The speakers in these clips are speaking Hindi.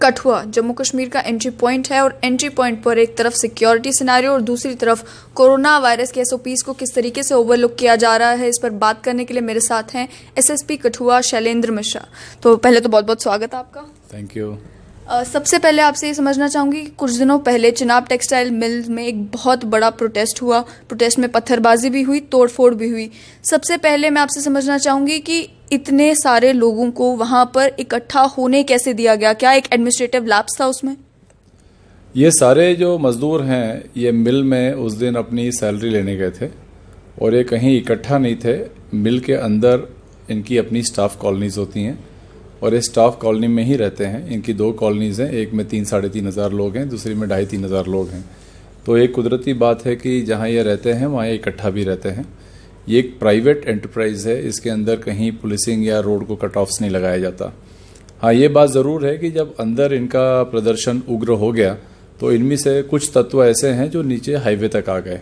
कठुआ जम्मू कश्मीर का एंट्री पॉइंट है और एंट्री पॉइंट पर एक तरफ सिक्योरिटी सिनेरियो और दूसरी तरफ कोरोना वायरस के एसओपीज को किस तरीके से ओवरलुक किया जा रहा है, इस पर बात करने के लिए मेरे साथ हैं एसएसपी कठुआ शैलेंद्र मिश्रा। तो पहले तो बहुत बहुत स्वागत है आपका। Thank you. सबसे पहले आपसे ये समझना चाहूँगी कि कुछ दिनों पहले चिनाब टेक्सटाइल मिल में एक बहुत बड़ा प्रोटेस्ट हुआ। प्रोटेस्ट में पत्थरबाजी भी हुई, तोड़फोड़ भी हुई। सबसे पहले मैं आपसे समझना चाहूँगी कि इतने सारे लोगों को वहाँ पर इकट्ठा होने कैसे दिया गया? क्या एक एडमिनिस्ट्रेटिव लैप्स था उसमें? ये सारे जो मजदूर हैं ये मिल में उस दिन अपनी सैलरी लेने गए थे और ये कहीं इकट्ठा नहीं थे। मिल के अंदर इनकी अपनी स्टाफ कॉलोनीज होती हैं और ये स्टाफ कॉलोनी में ही रहते हैं। इनकी दो कॉलोनीज़ हैं, एक में 3-3.5 हज़ार लोग हैं, दूसरी में 2,500-3 हज़ार लोग हैं। तो एक कुदरती बात है कि जहाँ ये रहते हैं वहाँ ये इकट्ठा भी रहते हैं। ये एक प्राइवेट एंटरप्राइज है, इसके अंदर कहीं पुलिसिंग या रोड को कट ऑफ्स नहीं लगाया जाता। हाँ, ये बात ज़रूर है कि जब अंदर इनका प्रदर्शन उग्र हो गया तो इनमें से कुछ तत्व ऐसे हैं जो नीचे हाईवे तक आ गए।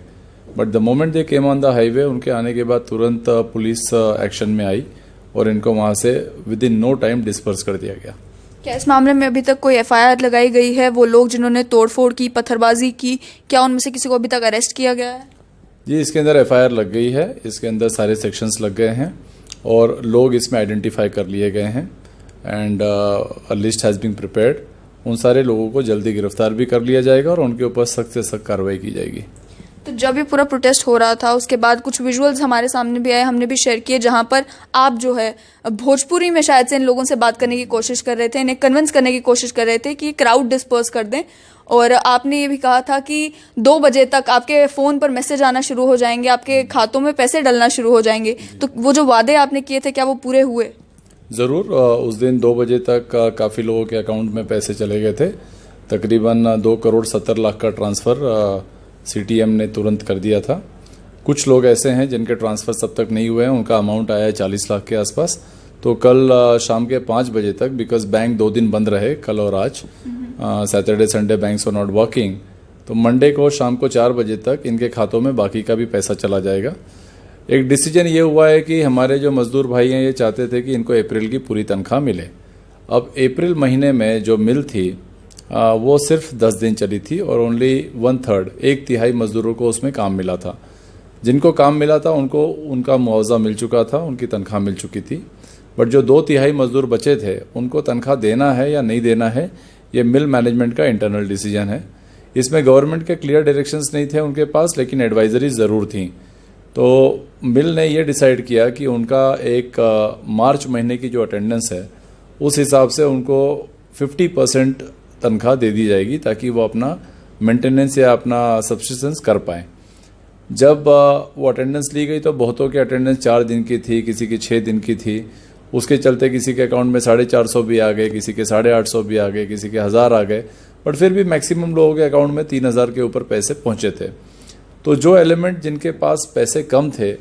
But the moment they came on the highway, उनके आने के बाद तुरंत पुलिस एक्शन में आई और इनको वहाँ से within no time disperse कर दिया गया। क्या इस मामले में अभी तक कोई एफआईआर लगाई गई है? वो लोग जिन्होंने तोड़फोड़ की, पत्थरबाजी की, क्या उनमें से किसी को अभी तक अरेस्ट किया गया है? जी, इसके अंदर एफआईआर लग गई है। इसके अंदर सारे सेक्शंस लग गए हैं और लोग इसमें आइडेंटिफाई कर लिए गए हैं and a list has been prepared. उन सारे लोगों को जल्दी गिरफ्तार भी कर लिया जाएगा और उनके ऊपर सख्त से सख्त कार्रवाई की जाएगी। तो जब ये पूरा प्रोटेस्ट हो रहा था उसके बाद कुछ विजुअल्स हमारे सामने भी आए, हमने भी शेयर किए, जहां पर आप जो है भोजपुरी में शायद से इन लोगों से बात करने की कोशिश कर रहे थे, इन्हें कन्विंस करने की कोशिश कर रहे थे कि क्राउड डिस्पर्स कर दें। और आपने ये भी कहा था कि 2 बजे तक आपके फ़ोन पर मैसेज आना शुरू हो जाएंगे, आपके खातों में पैसे डलना शुरू हो जाएंगे। तो वो जो वादे आपने किए थे क्या वो पूरे हुए? ज़रूर। उस दिन 2 बजे तक काफ़ी लोगों के अकाउंट में पैसे चले गए थे। तकरीबन 2,70,00,000 का ट्रांसफ़र सीटीएम ने तुरंत कर दिया था। कुछ लोग ऐसे हैं जिनके ट्रांसफ़र सब तक नहीं हुए हैं, उनका अमाउंट आया है 40 लाख के आसपास। तो कल शाम के 5 बजे तक, बिकॉज बैंक 2 दिन बंद रहे, कल और आज, Saturday Sunday banks are not working, तो मंडे को शाम को 4 बजे तक इनके खातों में बाकी का भी पैसा चला जाएगा। एक डिसीजन ये हुआ है कि हमारे जो मजदूर भाई हैं ये चाहते थे कि इनको अप्रैल की पूरी तनख्वाह मिले। अब अप्रैल महीने में जो मिल थी वो सिर्फ 10 दिन चली थी और ओनली 1/3, 1/3 मजदूरों को उसमें काम मिला था। जिनको काम मिला था उनको उनका मुआवजा मिल चुका था, उनकी तनख्वाह मिल चुकी थी। बट जो 2/3 मजदूर बचे थे उनको तनख्वाह देना है या नहीं देना है, ये मिल मैनेजमेंट का इंटरनल डिसीजन है। इसमें गवर्नमेंट के क्लियर डायरेक्शंस नहीं थे उनके पास, लेकिन एडवाइजरीज ज़रूर थी। तो मिल ने ये डिसाइड किया कि उनका एक मार्च महीने की जो अटेंडेंस है उस हिसाब से उनको 50% तनख्वाह दे दी जाएगी ताकि वो अपना मेंटेनेंस या अपना सब्सिस्टेंस कर पाएँ। जब वो अटेंडेंस ली गई तो बहुतों की अटेंडेंस 4 दिन की थी, किसी की 6 दिन की थी। उसके चलते किसी के अकाउंट में 450 भी आ गए, किसी के 850 भी आ गए, किसी के 1000 आ गए। बट फिर भी मैक्सिमम लोगों के अकाउंट में 3000 के ऊपर पैसे पहुंचे थे। तो जो एलिमेंट जिनके पास पैसे कम थे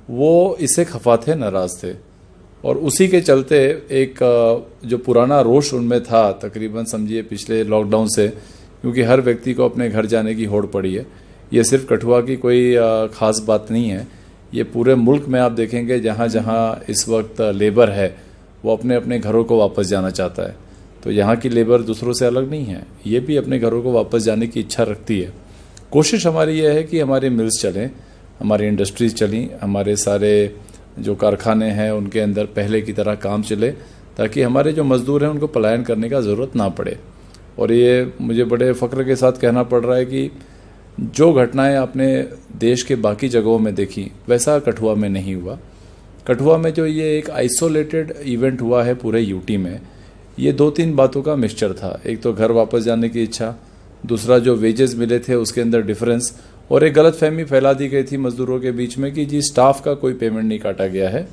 वो इससे खफा थे, नाराज़ थे और उसी के चलते एक जो पुराना रोष उनमें था, तकरीबन समझिए पिछले लॉकडाउन से, क्योंकि हर व्यक्ति को अपने घर जाने की होड़ पड़ी है। ये सिर्फ कठुआ की कोई ख़ास बात नहीं है, ये पूरे मुल्क में आप देखेंगे जहाँ जहाँ इस वक्त लेबर है वो अपने अपने घरों को वापस जाना चाहता है। तो यहाँ की लेबर दूसरों से अलग नहीं है, ये भी अपने घरों को वापस जाने की इच्छा रखती है। कोशिश हमारी ये है कि हमारे मिल्स चलें, हमारी इंडस्ट्रीज चलें, हमारे सारे जो कारखाने हैं उनके अंदर पहले की तरह काम चले, ताकि हमारे जो मज़दूर हैं उनको पलायन करने का ज़रूरत ना पड़े। और ये मुझे बड़े फ़ख्र के साथ कहना पड़ रहा है कि जो घटनाएं आपने देश के बाकी जगहों में देखी वैसा कठुआ में नहीं हुआ। कठुआ में जो ये एक आइसोलेटेड इवेंट हुआ है पूरे यूटी में, ये 2-3 बातों का मिक्सचर था। एक तो घर वापस जाने की इच्छा, दूसरा जो वेजेस मिले थे उसके अंदर डिफरेंस, और एक गलतफहमी फैला दी गई थी मजदूरों के बीच में कि जी स्टाफ का कोई पेमेंट नहीं काटा गया है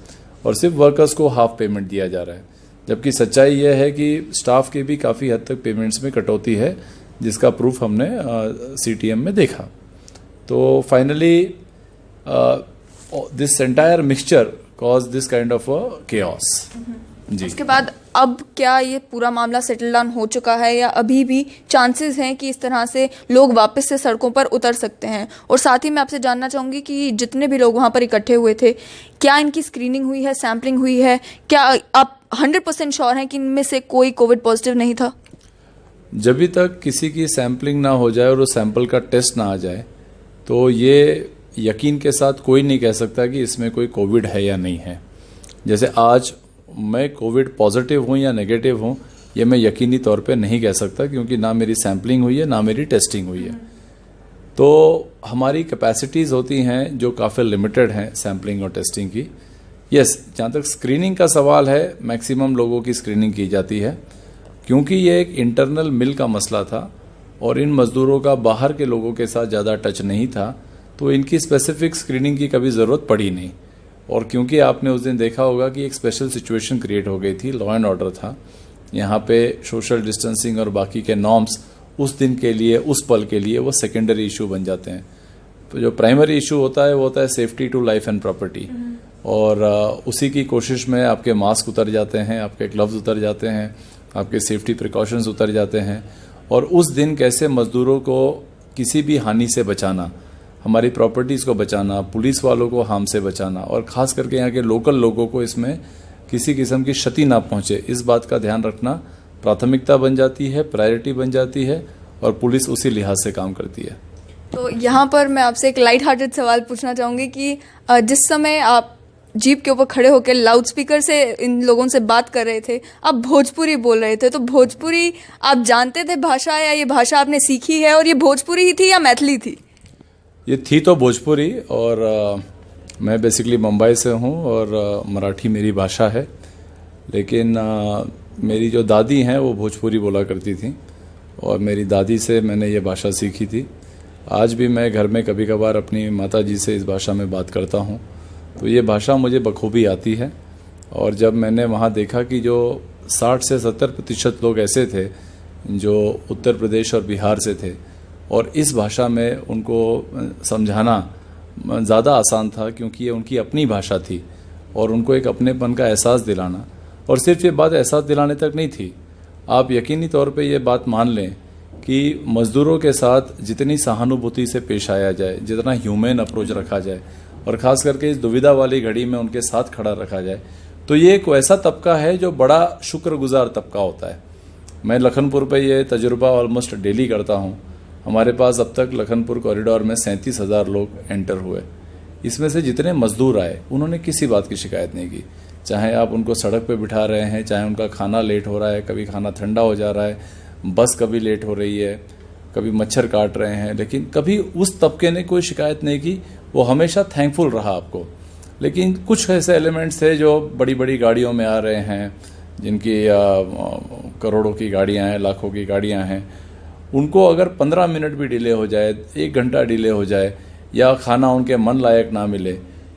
और सिर्फ वर्कर्स को हाफ पेमेंट दिया जा रहा है। जबकि सच्चाई यह है कि स्टाफ की भी काफ़ी हद तक पेमेंट्स में कटौती है, जिसका प्रूफ हमने सीटीएम में देखा। तो finally this entire mixture cause this kind of a chaos. जी, उसके बाद अब क्या ये पूरा मामला सेटल डाउन हो चुका है या अभी भी चांसेस हैं कि इस तरह से लोग वापस से सड़कों पर उतर सकते हैं? और साथ ही मैं आपसे जानना चाहूँगी कि जितने भी लोग वहाँ पर इकट्ठे हुए थे, क्या इनकी स्क्रीनिंग हुई है, सैम्पलिंग हुई है? क्या आप 100% श्योर हैं कि इनमें से कोई कोविड पॉजिटिव नहीं था? जब भी तक किसी की सैंपलिंग ना हो जाए और उस सैंपल का टेस्ट ना आ जाए तो ये यकीन के साथ कोई नहीं कह सकता कि इसमें कोई कोविड है या नहीं है। जैसे आज मैं कोविड पॉजिटिव हूँ या नेगेटिव हूँ ये मैं यकीनी तौर पे नहीं कह सकता, क्योंकि ना मेरी सैंपलिंग हुई है ना मेरी टेस्टिंग हुई है। तो हमारी कैपेसिटीज़ होती हैं जो काफ़ी लिमिटेड हैं सैंपलिंग और टेस्टिंग की। यस, जहाँ तक स्क्रीनिंग का सवाल है, मैक्सिमम लोगों की स्क्रीनिंग की जाती है, क्योंकि ये एक इंटरनल मिल का मसला था और इन मजदूरों का बाहर के लोगों के साथ ज़्यादा टच नहीं था, तो इनकी स्पेसिफिक स्क्रीनिंग की कभी ज़रूरत पड़ी नहीं। और क्योंकि आपने उस दिन देखा होगा कि एक स्पेशल सिचुएशन क्रिएट हो गई थी, लॉ एंड ऑर्डर था, यहाँ पे सोशल डिस्टेंसिंग और बाकी के नॉर्म्स उस दिन के लिए, उस पल के लिए वो सेकेंडरी इशू बन जाते हैं। तो जो प्राइमरी इशू होता है वो होता है safety to life and property, और उसी की कोशिश में आपके मास्क उतर जाते हैं, आपके ग्लव्स उतर जाते हैं, आपके सेफ्टी प्रिकॉशंस उतर जाते हैं। और उस दिन कैसे मजदूरों को किसी भी हानि से बचाना, हमारी प्रॉपर्टीज़ को बचाना, पुलिस वालों को हार्म से बचाना, और ख़ास करके यहाँ के लोकल लोगों को इसमें किसी किस्म की क्षति ना पहुँचे, इस बात का ध्यान रखना प्राथमिकता बन जाती है, प्रायोरिटी बन जाती है, और पुलिस उसी लिहाज से काम करती है। तो यहाँ पर मैं आपसे एक लाइट हार्टेड सवाल पूछना चाहूँगी कि जिस समय आप जीप के ऊपर खड़े होकर लाउड स्पीकर से इन लोगों से बात कर रहे थे, आप भोजपुरी बोल रहे थे, तो भोजपुरी आप जानते थे भाषा, या ये भाषा आपने सीखी है, और ये भोजपुरी ही थी या मैथिली थी? ये थी तो भोजपुरी, और मैं बेसिकली मुंबई से हूँ और मराठी मेरी भाषा है, लेकिन मेरी जो दादी हैं वो भोजपुरी बोला करती थी और मेरी दादी से मैंने ये भाषा सीखी थी। आज भी मैं घर में कभी कभार अपनी माता जी से इस भाषा में बात करता हूँ, तो ये भाषा मुझे बखूबी आती है। और जब मैंने वहाँ देखा कि जो 60 से 70% लोग ऐसे थे जो उत्तर प्रदेश और बिहार से थे, और इस भाषा में उनको समझाना ज़्यादा आसान था क्योंकि ये उनकी अपनी भाषा थी, और उनको एक अपनेपन का एहसास दिलाना, और सिर्फ ये बात एहसास दिलाने तक नहीं थी, आप यकीनी तौर पे ये बात मान लें कि मज़दूरों के साथ जितनी सहानुभूति से पेश आया जाए, जितना ह्यूमन अप्रोच रखा जाए, और ख़ास करके इस दुविधा वाली घड़ी में उनके साथ खड़ा रखा जाए, तो ये एक ऐसा तबका है जो बड़ा शुक्रगुजार तबका होता है। मैं लखनपुर पे ये तजुर्बा ऑलमोस्ट डेली करता हूँ। हमारे पास अब तक लखनपुर कॉरिडोर में 37,000 लोग एंटर हुए। इसमें से जितने मजदूर आए उन्होंने किसी बात की शिकायत नहीं की, चाहे आप उनको सड़क पे बिठा रहे हैं, चाहे उनका खाना लेट हो रहा है, कभी खाना ठंडा हो जा रहा है, बस कभी लेट हो रही है, कभी मच्छर काट रहे हैं, लेकिन कभी उस तबके ने कोई शिकायत नहीं की। वो हमेशा थैंकफुल रहा आपको। लेकिन कुछ ऐसे एलिमेंट्स थे जो बड़ी बड़ी गाड़ियों में आ रहे हैं, जिनकी करोड़ों की गाड़ियां हैं, लाखों की गाड़ियां हैं, उनको अगर 15 मिनट भी डिले हो जाए, 1 घंटा डिले हो जाए, या खाना उनके मन लायक ना मिले,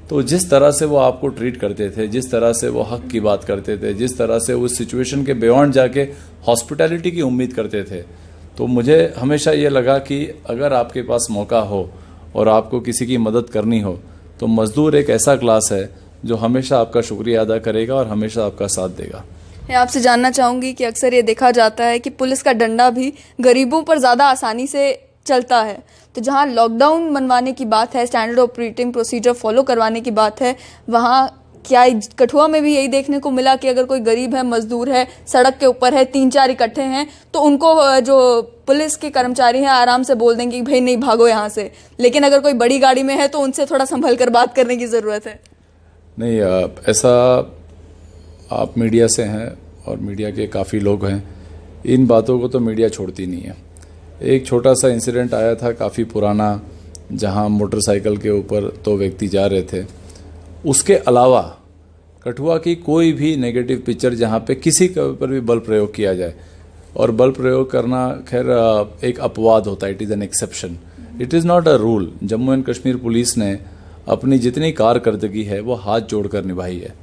तो जिस तरह से वो आपको ट्रीट करते थे, जिस तरह से वो हक की बात करते थे, जिस तरह से उस सिचुएशन के बियॉन्ड जाके हॉस्पिटैलिटी की उम्मीद करते थे, तो मुझे हमेशा ये लगा कि अगर आपके पास मौका हो और आपको किसी की मदद करनी हो, तो मजदूर एक ऐसा क्लास है जो हमेशा आपका शुक्रिया अदा करेगा और हमेशा आपका साथ देगा। मैं आपसे जानना चाहूँगी कि अक्सर ये देखा जाता है कि पुलिस का डंडा भी गरीबों पर ज़्यादा आसानी से चलता है, तो जहाँ लॉकडाउन मनवाने की बात है, स्टैंडर्ड ऑपरेटिंग प्रोसीजर फॉलो करवाने की बात है, वहाँ क्या कठुआ में भी यही देखने को मिला कि अगर कोई गरीब है, मजदूर है, सड़क के ऊपर है, 3-4 इकट्ठे हैं, तो उनको जो पुलिस के कर्मचारी हैं आराम से बोल देंगे कि भाई नहीं भागो यहाँ से, लेकिन अगर कोई बड़ी गाड़ी में है तो उनसे थोड़ा संभल कर बात करने की ज़रूरत है? नहीं, ऐसा आप मीडिया से हैं और मीडिया के काफ़ी लोग हैं, इन बातों को तो मीडिया छोड़ती नहीं है। एक छोटा सा इंसिडेंट आया था काफ़ी पुराना, जहां मोटरसाइकिल के ऊपर 2 व्यक्ति जा रहे थे। उसके अलावा कठुआ की कोई भी नेगेटिव पिक्चर जहां पे किसी के ऊपर भी बल प्रयोग किया जाए, और बल प्रयोग करना खैर एक अपवाद होता है, it is an exception, it is not a rule. Jammu and Kashmir police ने अपनी जितनी कारकर्दगी है वो हाथ जोड़कर निभाई है,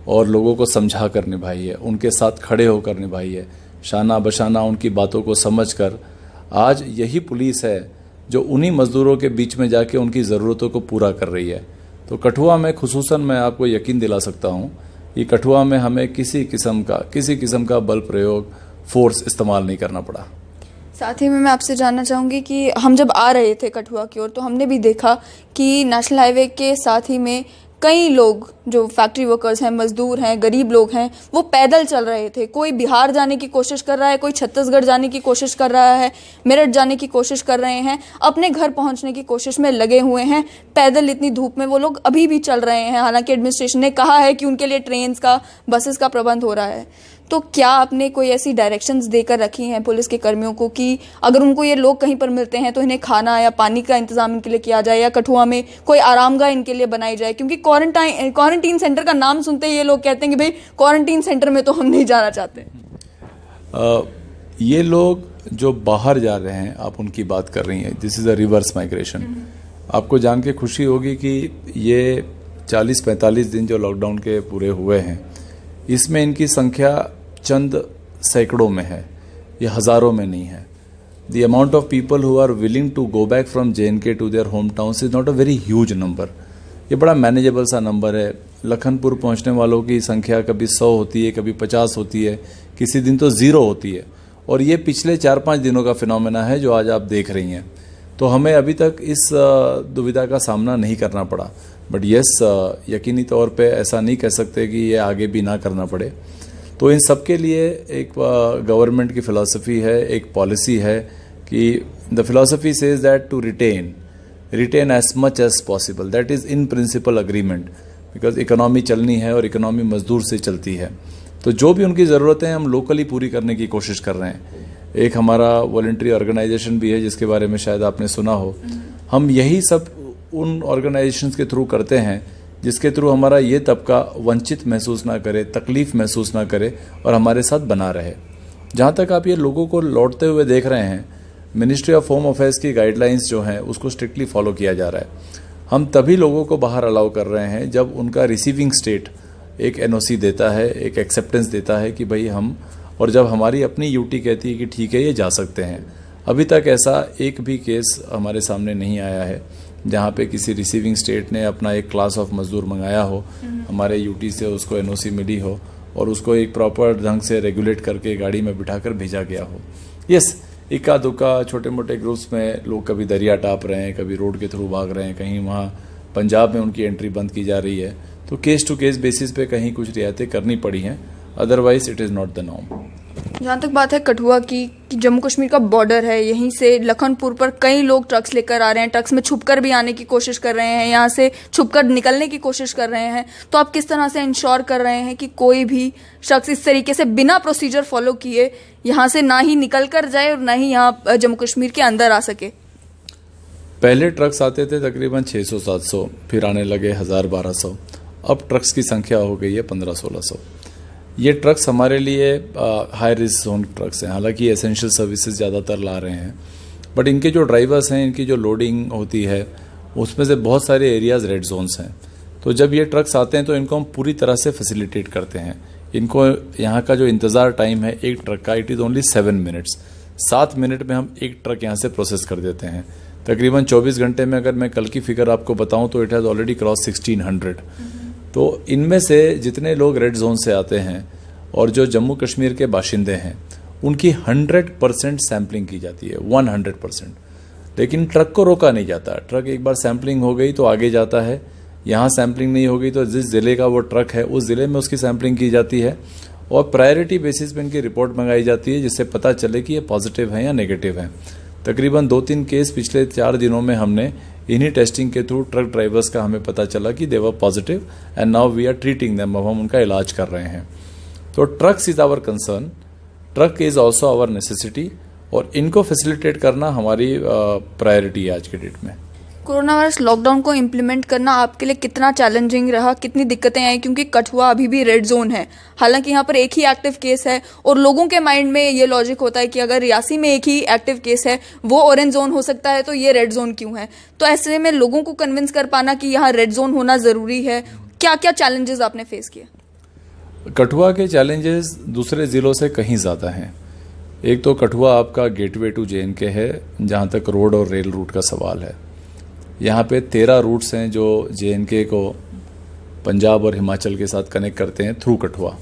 और लोगों को समझा कर निभाई है, उनके साथ खड़े होकर निभाई है, शाना बशाना उनकी बातों को समझकर। आज यही पुलिस है जो उन्हीं मजदूरों के बीच में जाके उनकी ज़रूरतों को पूरा कर रही है। तो कठुआ में खुसूसन मैं आपको यकीन दिला सकता हूँ कि कठुआ में हमें किसी किस्म का बल प्रयोग, फोर्स इस्तेमाल नहीं करना पड़ा। साथ ही में मैं आपसे जानना चाहूँगी कि हम जब आ रहे थे कठुआ की ओर, तो हमने भी देखा कि नेशनल हाईवे के साथ ही में कई लोग जो फैक्ट्री वर्कर्स हैं, मजदूर हैं, गरीब लोग हैं, वो पैदल चल रहे थे। कोई बिहार जाने की कोशिश कर रहा है, कोई छत्तीसगढ़ जाने की कोशिश कर रहा है, मेरठ जाने की कोशिश कर रहे हैं, अपने घर पहुंचने की कोशिश में लगे हुए हैं। पैदल इतनी धूप में वो लोग अभी भी चल रहे हैं। हालांकि एडमिनिस्ट्रेशन ने कहा है कि उनके लिए ट्रेन्स का, बसेस का प्रबंध हो रहा है। तो क्या आपने कोई ऐसी डायरेक्शंस देकर रखी हैं पुलिस के कर्मियों को कि अगर उनको ये लोग कहीं पर मिलते हैं तो इन्हें खाना या पानी का इंतजाम इनके लिए किया जाए, या कठुआ में कोई आरामगाह इनके लिए बनाई जाए? क्योंकि क्वारंटीन सेंटर का नाम सुनते ही ये लोग कहते हैं कि भाई क्वारंटीन सेंटर में तो हम नहीं जाना चाहते। ये लोग जो बाहर जा रहे हैं, आप उनकी बात कर रही हैं, this is a reverse migration. आपको जान के खुशी होगी कि ये 40-45 दिन जो लॉकडाउन के पूरे हुए हैं, इसमें इनकी संख्या चंद सैकड़ों में है, ये हज़ारों में नहीं है। The amount of people who are willing to go back from JNK to their home towns is not a very huge number. ये बड़ा मैनेजेबल सा नंबर है। लखनपुर पहुंचने वालों की संख्या कभी 100 होती है, कभी 50 होती है, किसी दिन तो 0 होती है। और ये पिछले 4-5 दिनों का फिनोमेना है जो आज आप देख रही हैं। तो हमें अभी तक इस दुविधा का सामना नहीं करना पड़ा। बट यस, यकीनी तौर पे ऐसा नहीं कह सकते कि ये आगे भी ना करना पड़े। तो इन सब के लिए एक गवर्नमेंट की फ़िलासफ़ी है, एक पॉलिसी है कि the philosophy says that to retain as much as possible, that is in principle agreement, because economy चलनी है और इकोनॉमी मजदूर से चलती है। तो जो भी उनकी ज़रूरतें हैं हम लोकली पूरी करने की कोशिश कर रहे हैं। एक हमारा वॉलंटरी ऑर्गेनाइजेशन भी है जिसके बारे में शायद आपने सुना हो। हम यही सब उन ऑर्गेनाइजेशंस के थ्रू करते हैं जिसके थ्रू हमारा ये तबका वंचित महसूस ना करे, तकलीफ महसूस ना करे और हमारे साथ बना रहे। जहाँ तक आप ये लोगों को लौटते हुए देख रहे हैं, मिनिस्ट्री ऑफ होम अफेयर्स की गाइडलाइंस जो हैं उसको स्ट्रिक्टली फॉलो किया जा रहा है। हम तभी लोगों को बाहर अलाउ कर रहे हैं जब उनका रिसीविंग स्टेट एक NOC देता है, एक एक्सेप्टेंस देता है कि भाई हम, और जब हमारी अपनी UT कहती है कि ठीक है ये जा सकते हैं। अभी तक ऐसा एक भी केस हमारे सामने नहीं आया है जहाँ पे किसी रिसीविंग स्टेट ने अपना एक क्लास ऑफ मजदूर मंगाया हो, हमारे UT से उसको NOC मिली हो और उसको एक प्रॉपर ढंग से रेगुलेट करके गाड़ी में बिठाकर भेजा गया हो। यस, इक्का दुक्का छोटे मोटे ग्रुप्स में लोग कभी दरिया टाप रहे हैं, कभी रोड के थ्रू भाग रहे हैं, कहीं वहाँ पंजाब में उनकी एंट्री बंद की जा रही है। तो केस टू केस बेसिस पे कहीं कुछ रियायतें करनी पड़ी हैं, otherwise it is not the norm. जहाँ तक बात है कठुआ की, कि जम्मू कश्मीर का बॉर्डर है, यहीं से लखनपुर पर कई लोग ट्रक्स लेकर आ रहे हैं, ट्रक्स में छुपकर भी आने की कोशिश कर रहे हैं, यहाँ से छुपकर निकलने की कोशिश कर रहे हैं। तो आप किस तरह से इंश्योर कर रहे हैं कि कोई भी शख्स इस तरीके से बिना प्रोसीजर फॉलो किए यहाँ से ना ही निकल कर जाए और ना ही यहाँ जम्मू कश्मीर के अंदर आ सके? पहले ट्रक्स आते थे तकरीबन 600-700, फिर आने लगे 1000-1200, अब ट्रक्स की संख्या हो गई है 1500-1600। ये ट्रक्स हमारे लिए हाई रिस्क जोन ट्रक्स हैं। हालांकि एसेंशियल सर्विसेज ज़्यादातर ला रहे हैं, बट इनके जो ड्राइवर्स हैं, इनकी जो लोडिंग होती है उसमें से बहुत सारे एरियाज़ रेड जोन्स हैं। तो जब ये ट्रक्स आते हैं तो इनको हम पूरी तरह से फैसिलिटेट करते हैं। इनको यहाँ का जो इंतज़ार टाइम है एक ट्रक का, it is only 7 minutes. 7 minute में हम एक ट्रक यहाँ से प्रोसेस कर देते हैं। तकरीबन 24 घंटे में अगर मैं कल की फिगर आपको बताऊँ तो इट हैज़ ऑलरेडी क्रॉस 1600। तो इनमें से जितने लोग रेड जोन से आते हैं और जो जम्मू कश्मीर के बाशिंदे हैं, उनकी 100% सैम्पलिंग की जाती है, 100%। लेकिन ट्रक को रोका नहीं जाता। ट्रक एक बार सैम्पलिंग हो गई तो आगे जाता है। यहाँ सैम्पलिंग नहीं होगी तो जिस ज़िले का वो ट्रक है उस ज़िले में उसकी सैम्पलिंग की जाती है और प्रायोरिटी बेसिस पे इनकी रिपोर्ट मंगाई जाती है, जिससे पता चले कि ये पॉजिटिव है या नेगेटिव है। तकरीबन 2-3 केस पिछले 4 दिनों में हमने इन्हीं टेस्टिंग के थ्रू ट्रक ड्राइवर्स का हमें पता चला कि they were positive and now we are treating them. अब हम उनका इलाज कर रहे हैं। तो trucks is our concern, truck is also our necessity, और इनको फैसिलिटेट करना हमारी प्रायोरिटी है आज के डेट में। कोरोना वायरस लॉकडाउन को इम्प्लीमेंट करना आपके लिए कितना चैलेंजिंग रहा, कितनी दिक्कतें आई? क्योंकि कठुआ अभी भी रेड जोन है, हालांकि यहाँ पर एक ही एक्टिव केस है और लोगों के माइंड में ये लॉजिक होता है कि अगर रियासी में एक ही एक्टिव केस है, वो ऑरेंज जोन हो सकता है, तो ये रेड जोन क्यों है? तो ऐसे में लोगों को कन्विंस कर पाना कि यहाँ रेड जोन होना ज़रूरी है, क्या क्या चैलेंजेस आपने फेस किए? कठुआ के चैलेंजेस दूसरे ज़िलों से कहीं ज़्यादा हैं। एक तो कठुआ आपका गेटवे टू JNK है, जहाँ तक रोड और रेल रूट का सवाल है। यहाँ पे 13 रूट्स हैं जो JNK को पंजाब और हिमाचल के साथ कनेक्ट करते हैं थ्रू कठुआ।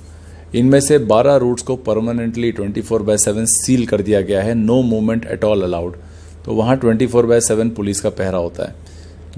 इनमें से 12 रूट्स को परमानेंटली 24/7 सील कर दिया गया है, no movement at all allowed. तो वहाँ 24/7 पुलिस का पहरा होता है।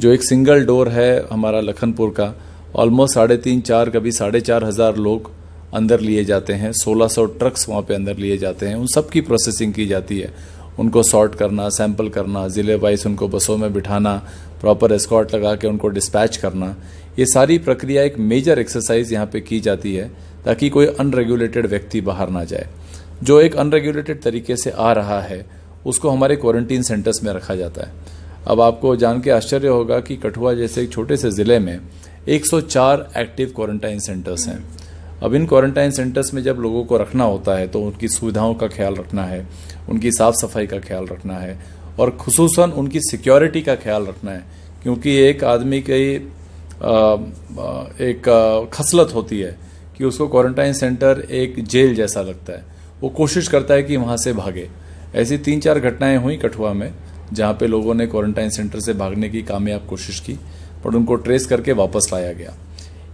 जो एक सिंगल डोर है हमारा लखनपुर का, ऑलमोस्ट 3,500 कभी 4,500 लोग अंदर लिए जाते हैं, 1600 ट्रक्स वहाँ पे अंदर लिए जाते हैं, उन सब की प्रोसेसिंग की जाती है। उनको सॉर्ट करना, सैंपल करना, ज़िले वाइज उनको बसों में बिठाना, प्रॉपर एस्कॉर्ट लगा के उनको डिस्पैच करना, ये सारी प्रक्रिया एक मेजर एक्सरसाइज यहाँ पे की जाती है ताकि कोई अनरेगुलेटेड व्यक्ति बाहर ना जाए। जो एक अनरेगुलेटेड तरीके से आ रहा है उसको हमारे क्वारंटीन सेंटर्स में रखा जाता है। अब आपको जान के आश्चर्य होगा कि कठुआ जैसे एक छोटे से ज़िले में 104 एक्टिव क्वारंटाइन सेंटर्स हैं। अब इन क्वारंटाइन सेंटर्स में जब लोगों को रखना होता है तो उनकी सुविधाओं का ख्याल रखना है, उनकी साफ़ सफाई का ख्याल रखना है और खुसूसन उनकी सिक्योरिटी का ख्याल रखना है, क्योंकि एक आदमी की एक खसलत होती है कि उसको क्वारंटाइन सेंटर एक जेल जैसा लगता है, वो कोशिश करता है कि वहाँ से भागे। ऐसी 3-4 घटनाएं हुई कठुआ में जहाँ पे लोगों ने क्वारंटाइन सेंटर से भागने की कामयाब कोशिश की पर उनको ट्रेस करके वापस लाया गया।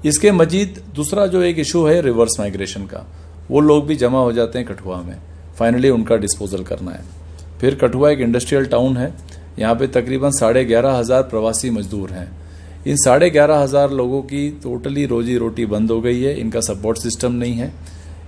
इसके मजीद दूसरा जो एक इशू है रिवर्स माइग्रेशन का, वो लोग भी जमा हो जाते हैं कठुआ में, फाइनली उनका डिस्पोजल करना है। फिर कठुआ एक इंडस्ट्रियल टाउन है, यहाँ पे तकरीबन 11,500 प्रवासी मजदूर हैं। इन 11,500 लोगों की टोटली रोजी रोटी बंद हो गई है, इनका सपोर्ट सिस्टम नहीं है।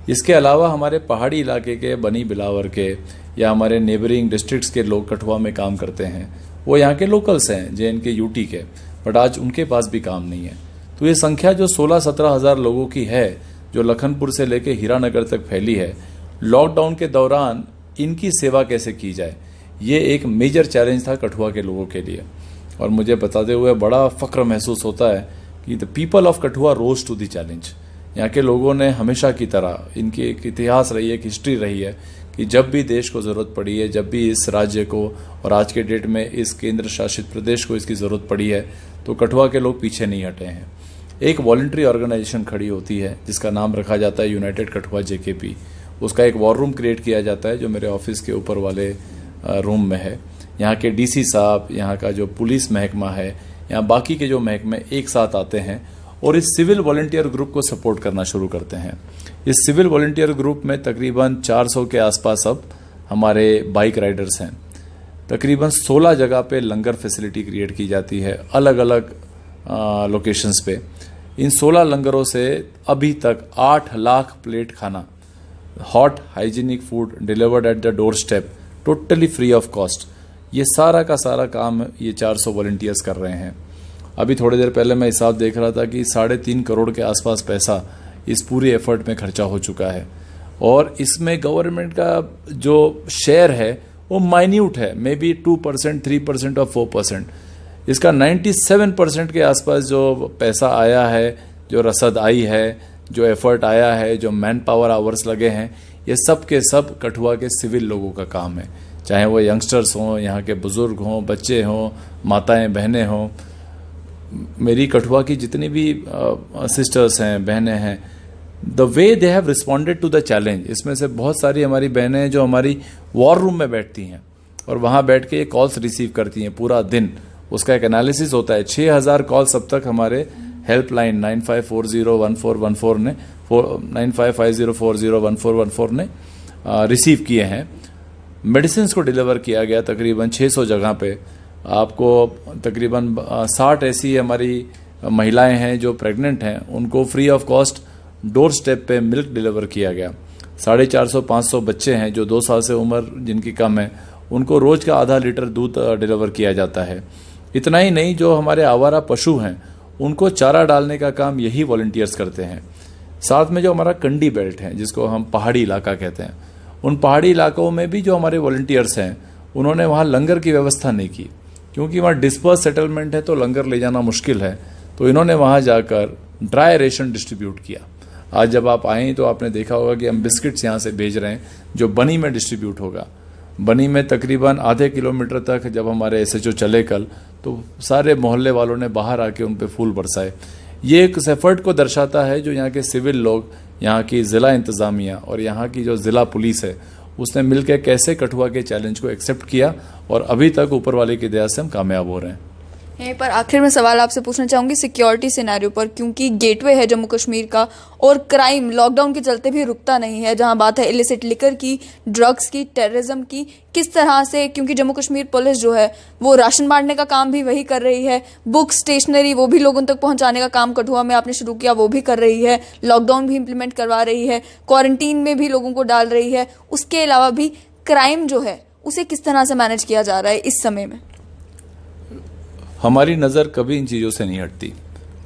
इसके अलावा हमारे पहाड़ी इलाके के बनी बिलावर के या हमारे नेबरिंग डिस्ट्रिक्ट्स के लोग कठुआ में काम करते हैं, वो यहाँ के लोकल्स हैं JNK यूटी के, बट आज उनके पास भी काम नहीं है। तो ये संख्या जो 16-17 हज़ार लोगों की है जो लखनपुर से लेकर हीरानगर तक फैली है, लॉकडाउन के दौरान इनकी सेवा कैसे की जाए, ये एक मेजर चैलेंज था कठुआ के लोगों के लिए। और मुझे बताते हुए बड़ा फ़ख्र महसूस होता है कि the people of Kathua rose to the challenge. यहाँ के लोगों ने हमेशा की तरह, इनकी एक इतिहास रही है, एक हिस्ट्री रही है कि जब भी देश को ज़रूरत पड़ी है, जब भी इस राज्य को और आज के डेट में इस केंद्र शासित प्रदेश को इसकी ज़रूरत पड़ी है, तो कठुआ के लोग पीछे नहीं हटे हैं। एक वॉलंटरी ऑर्गेनाइजेशन खड़ी होती है जिसका नाम रखा जाता है यूनाइटेड कठुआ JKP। उसका एक वॉर रूम क्रिएट किया जाता है जो मेरे ऑफिस के ऊपर वाले रूम में है। यहाँ के DC साहब, यहाँ का जो पुलिस महकमा है, यहाँ बाकी के जो महकमे एक साथ आते हैं और इस सिविल वॉलंटियर ग्रुप को सपोर्ट करना शुरू करते हैं। इस सिविल वॉलंटियर ग्रुप में तकरीबन 400 के आसपास अब हमारे बाइक राइडर्स हैं। तकरीबन 16 जगह पे लंगर फैसिलिटी क्रिएट की जाती है अलग अलग लोकेशंस पे। इन 16 लंगरों से अभी तक 8 लाख प्लेट खाना, hot hygienic food delivered at the door step, totally free of cost. ये सारा का सारा काम ये 400 वॉलंटियर्स कर रहे हैं। अभी थोड़ी देर पहले मैं हिसाब देख रहा था कि 3.5 करोड़ के आसपास पैसा इस पूरी एफर्ट में खर्चा हो चुका है और इसमें गवर्नमेंट का जो शेयर है वो माइन्यूट है, मे बी 2%, 3% और 4%। इसका 97% के आसपास जो पैसा आया है, जो रसद आई है, जो एफर्ट आया है, जो मैन पावर आवर्स लगे हैं, ये सब के सब कठुआ के सिविल लोगों का काम है। चाहे वो यंगस्टर्स हों, यहाँ के बुजुर्ग हों, बच्चे हों, माताएं बहनें हों। मेरी कठुआ की जितनी भी सिस्टर्स हैं, बहनें हैं, the way they have responded to the challenge. इसमें से बहुत सारी हमारी बहनें हैं जो हमारी वॉर रूम में बैठती हैं और वहाँ बैठ के ये कॉल्स रिसीव करती हैं पूरा दिन। उसका एक एनालिसिस होता है। 6,000 कॉल्स अब तक हमारे हेल्पलाइन 95401414 ने 9550401414 ने रिसीव किए हैं। मेडिसिन को डिलीवर किया गया तकरीबन 600 जगह पे। आपको तकरीबन 60 ऐसी हमारी महिलाएं हैं जो प्रेग्नेंट हैं, उनको free of cost door step पे मिल्क डिलीवर किया गया। 450-500 बच्चे हैं जो 2 साल से उम्र जिनकी कम है, उनको रोज का आधा लीटर दूध डिलीवर किया जाता है। इतना ही नहीं, जो हमारे आवारा पशु हैं उनको चारा डालने का काम यही वॉलंटियर्स करते हैं। साथ में जो हमारा कंडी बेल्ट है जिसको हम पहाड़ी इलाका कहते हैं, उन पहाड़ी इलाकों में भी जो हमारे वॉलंटियर्स हैं उन्होंने वहाँ लंगर की व्यवस्था नहीं की, क्योंकि वहाँ डिस्पर्स सेटलमेंट है तो लंगर ले जाना मुश्किल है। तो इन्होंने वहाँ जाकर ड्राई रेशन डिस्ट्रीब्यूट किया। आज जब आप आएँ तो आपने देखा होगा कि हम बिस्किट्स यहाँ से भेज रहे हैं जो बनी में डिस्ट्रीब्यूट होगा। बनी में तकरीबन आधे किलोमीटर तक जब हमारे SHO चले कल, तो सारे मोहल्ले वालों ने बाहर आके उन पे फूल बरसाए। ये एक एफर्ट को दर्शाता है जो यहाँ के सिविल लोग, यहाँ की ज़िला इंतज़ामिया और यहाँ की जो ज़िला पुलिस है, उसने मिलकर कैसे कठुआ के चैलेंज को एक्सेप्ट किया और अभी तक ऊपर वाले की दया से हम कामयाब हो रहे हैं। यहीं पर आखिर में सवाल आपसे पूछना चाहूंगी सिक्योरिटी सिनेरियो पर, क्योंकि गेटवे है जम्मू कश्मीर का और क्राइम लॉकडाउन के चलते भी रुकता नहीं है। जहां बात है इलिसिट लिकर की, ड्रग्स की, टेररिज्म की, किस तरह से, क्योंकि जम्मू कश्मीर पुलिस जो है वो राशन बांटने का काम भी वही कर रही है, बुक स्टेशनरी वो भी लोगों तक पहुंचाने का काम कठुआ में आपने शुरू किया वो भी कर रही है, लॉकडाउन भी इंप्लीमेंट करवा रही है, क्वारंटीन में भी लोगों को डाल रही है। उसके अलावा भी क्राइम जो है उसे किस तरह से मैनेज किया जा रहा है इस समय में? हमारी नज़र कभी इन चीज़ों से नहीं हटती।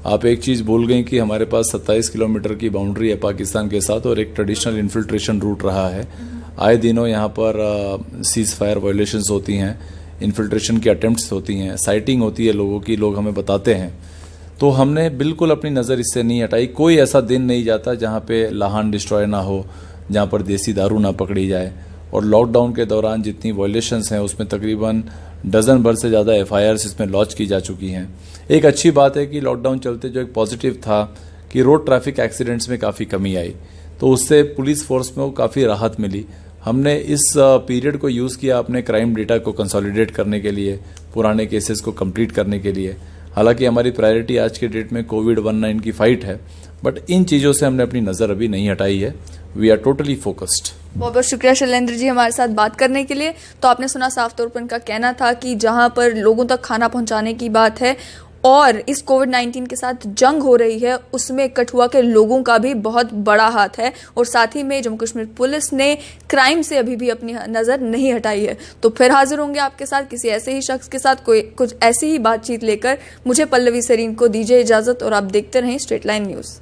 आप एक चीज़ भूल गई कि हमारे पास 27 किलोमीटर की बाउंड्री है पाकिस्तान के साथ और एक ट्रेडिशनल इन्फिल्ट्रेशन रूट रहा है। आए दिनों यहाँ पर सीज फायर वायलेशंस होती हैं, इन्फिल्ट्रेशन की अटेम्प्ट्स होती हैं, साइटिंग होती है लोगों की, लोग हमें बताते हैं। तो हमने बिल्कुल अपनी नज़र इससे नहीं हटाई। कोई ऐसा दिन नहीं जाता जहाँ पे लाहन डिस्ट्रॉय ना हो, जहाँ पर देसी दारू ना पकड़ी जाए। और लॉकडाउन के दौरान जितनी वायलेशंस हैं उसमें तकरीबन डजन भर से ज़्यादा FIRs इसमें लॉन्च की जा चुकी हैं। एक अच्छी बात है कि लॉकडाउन चलते जो एक पॉजिटिव था कि रोड ट्रैफिक एक्सीडेंट्स में काफ़ी कमी आई, तो उससे पुलिस फोर्स में काफ़ी राहत मिली। हमने इस पीरियड को यूज़ किया अपने क्राइम डेटा को कंसोलिडेट करने के लिए, पुराने केसेस को कंप्लीट करने के लिए। हालांकि हमारी प्रायोरिटी आज के डेट में कोविड-19 की फाइट है, बट इन चीज़ों से हमने अपनी नज़र अभी नहीं हटाई है। We are totally focused. बहुत बहुत शुक्रिया शैलेंद्र जी हमारे साथ बात करने के लिए। तो आपने सुना साफ तौर पर इनका कहना था कि जहां पर लोगों तक खाना पहुंचाने की बात है और इस कोविड-19 के साथ जंग हो रही है, उसमें कठुआ के लोगों का भी बहुत बड़ा हाथ है और साथ ही में जम्मू कश्मीर पुलिस ने क्राइम से अभी भी अपनी नज़र नहीं हटाई है। तो फिर हाजिर होंगे आपके साथ किसी ऐसे ही शख्स के साथ, कोई कुछ ऐसी ही बातचीत लेकर। मुझे पल्लवी सरीन को दीजिए इजाज़त और आप देखते रहें स्ट्रेट लाइन न्यूज़।